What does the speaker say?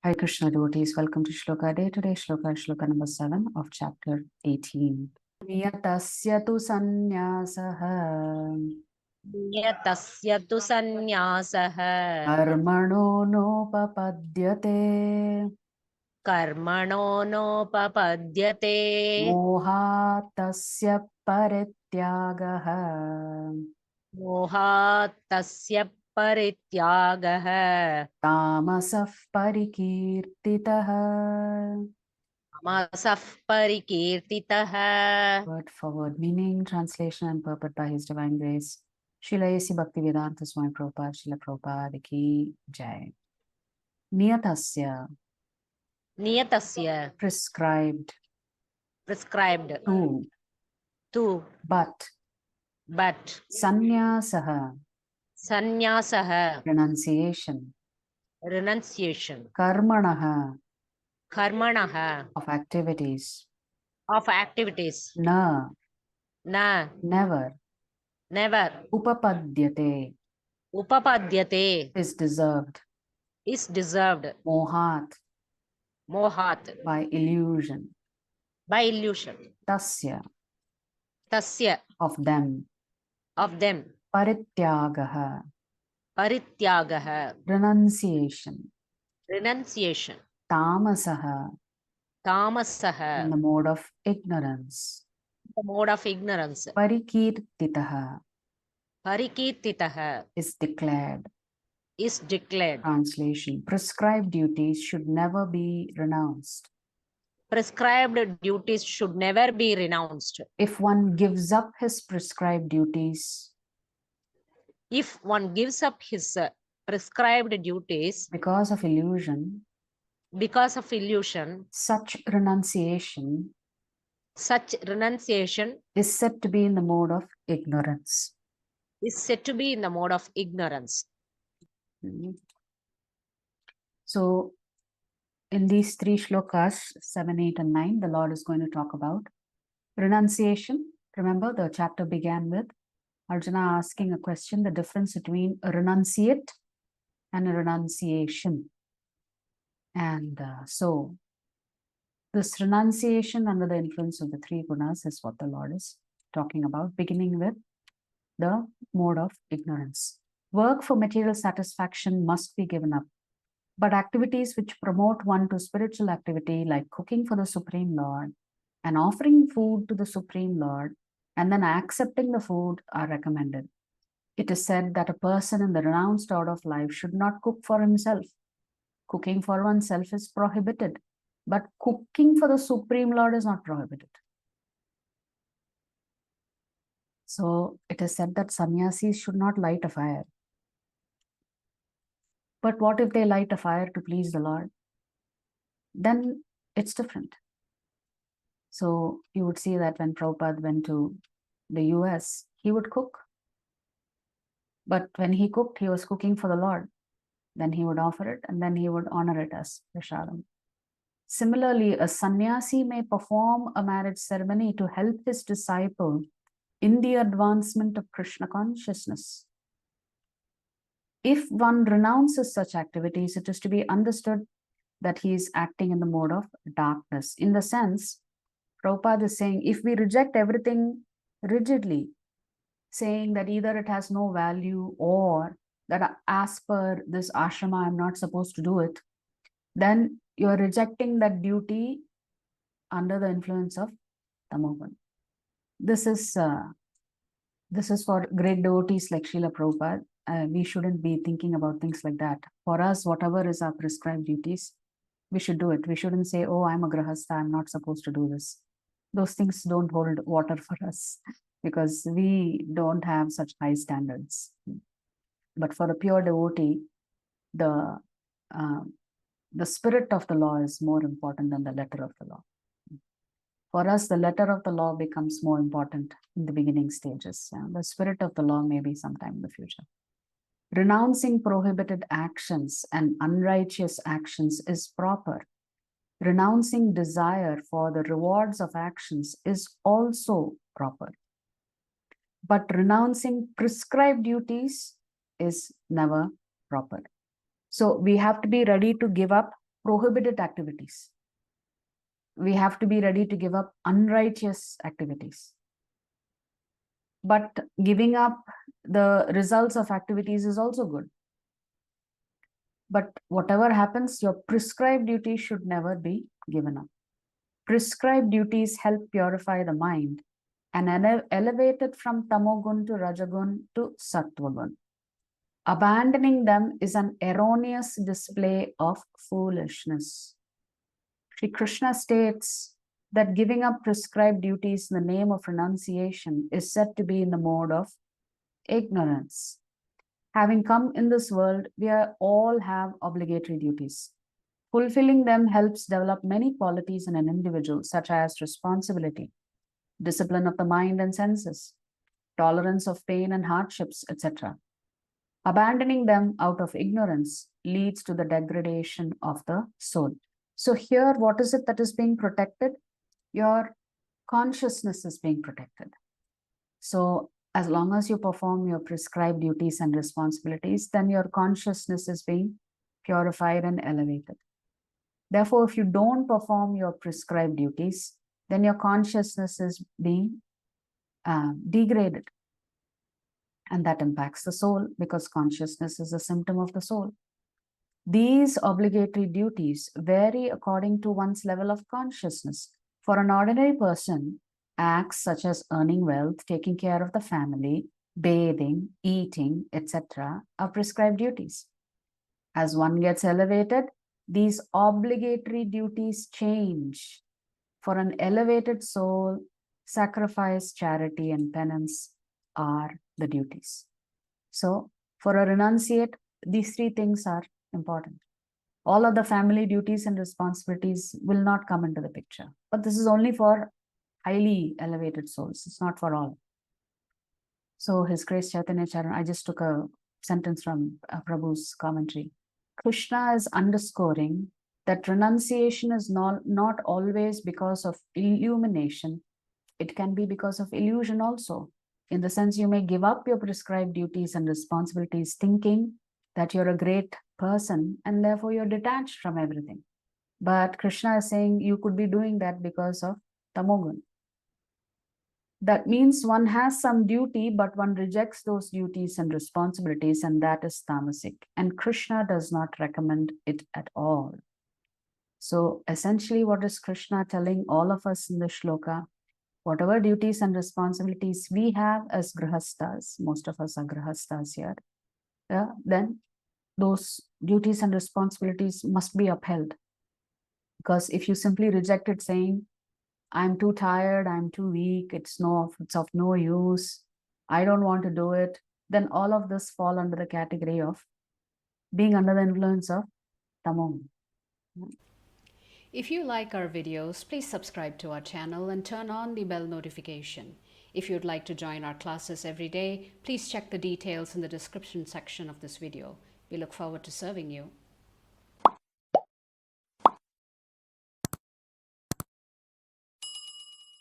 Hare Krishna devotees, welcome to Shloka Day. Today Shloka number 7 of chapter 18. Niyatasya tu sannyasah Yatasya tu sannyasah karmano nopapadyate karmano nopapadyate mohatasya parityagah mohat tasya parityagah tamasah parikirtitah. tamasah parikirtitah. Word for word meaning, translation and purport by His Divine Grace Srila A.C. Bhaktivedanta Swami Prabhupada, Srila Prabhupada ki Jai. Niyatasya, Niyatasya prescribed, prescribed to, but, sannyasah, sannyasah renunciation, renunciation karmanah, of activities, na never, upapadyate, upapadyate is deserved, mohat, by illusion, tasya, of them, parityagah, renunciation, tamasah, in the mode of ignorance, parikirtitah, is declared. Translation: prescribed duties should never be renounced. Prescribed duties should never be renounced. If one gives up his prescribed duties, if one gives up his prescribed duties because of illusion, such renunciation is said to be in the mode of ignorance. So in these three shlokas, 7, 8, and 9, the Lord is going to talk about renunciation. Remember, the chapter began with Arjuna asking a question, the difference between a renunciate and a renunciation. And so this renunciation under the influence of the three gunas is what the Lord is talking about, beginning with the mode of ignorance. Work for material satisfaction must be given up. But activities which promote one to spiritual activity, like cooking for the Supreme Lord and offering food to the Supreme Lord and then accepting the food, are recommended. It is said that a person in the renounced order of life should not cook for himself. Cooking for oneself is prohibited, but cooking for the Supreme Lord is not prohibited. So it is said that sannyasis should not light a fire. But what if they light a fire to please the Lord? Then it's different. So you would see that when Prabhupada went to the US, he would cook. But when he cooked, he was cooking for the Lord. Then he would offer it and then he would honor it as prasadam. Similarly, a sannyasi may perform a marriage ceremony to help his disciple in the advancement of Krishna consciousness. If one renounces such activities, it is to be understood that he is acting in the mode of darkness. In the sense, Prabhupada is saying, if we reject everything rigidly, saying that either it has no value or that as per this ashrama, I'm not supposed to do it, then you're rejecting that duty under the influence of tamogun. This is for great devotees like Srila Prabhupada. We shouldn't be thinking about things like that. For us, whatever is our prescribed duties, we should do it. We shouldn't say, oh, I'm a grahastha, I'm not supposed to do this. Those things don't hold water for us because we don't have such high standards. But for a pure devotee, the spirit of the law is more important than the letter of the law. For us, the letter of the law becomes more important in the beginning stages. The spirit of the law may be sometime in the future. Renouncing prohibited actions and unrighteous actions is proper. Renouncing desire for the rewards of actions is also proper. But renouncing prescribed duties is never proper. So we have to be ready to give up prohibited activities. We have to be ready to give up unrighteous activities. But giving up the results of activities is also good. But whatever happens, your prescribed duties should never be given up. Prescribed duties help purify the mind and elevate it from tamogun to rajagun to sattvagun. Abandoning them is an erroneous display of foolishness. Shri Krishna states that giving up prescribed duties in the name of renunciation is said to be in the mode of ignorance. Having come in this world, we all have obligatory duties. Fulfilling them helps develop many qualities in an individual, such as responsibility, discipline of the mind and senses, tolerance of pain and hardships, etc. Abandoning them out of ignorance leads to the degradation of the soul. So here, what is it that is being protected? Your consciousness is being protected. So as long as you perform your prescribed duties and responsibilities, then your consciousness is being purified and elevated. Therefore, if you don't perform your prescribed duties, then your consciousness is being degraded. And that impacts the soul, because consciousness is a symptom of the soul. These obligatory duties vary according to one's level of consciousness. For an ordinary person, acts such as earning wealth, taking care of the family, bathing, eating, etc. are prescribed duties. As one gets elevated, these obligatory duties change. For an elevated soul, sacrifice, charity, and penance are the duties. So, for a renunciate, these three things are important. All of the family duties and responsibilities will not come into the picture. But this is only for highly elevated souls. It's not for all. So His Grace Chaitanya Charan, I just took a sentence from Prabhu's commentary. Krishna is underscoring that renunciation is not always because of illumination. It can be because of illusion also. In the sense, you may give up your prescribed duties and responsibilities thinking that you're a great person and therefore you're detached from everything. But Krishna is saying you could be doing that because of tamogun. That means one has some duty, but one rejects those duties and responsibilities, and that is tamasic. And Krishna does not recommend it at all. So essentially, what is Krishna telling all of us in the shloka? Whatever duties and responsibilities we have as grihastas, most of us are grihastas here, then those duties and responsibilities must be upheld. Because if you simply reject it saying, I'm too tired, I'm too weak, it's of no use, I don't want to do it, then all of this fall under the category of being under the influence of tamam. If you like our videos, please subscribe to our channel and turn on the bell notification. If you'd like to join our classes every day, please check the details in the description section of this video. We look forward to serving you.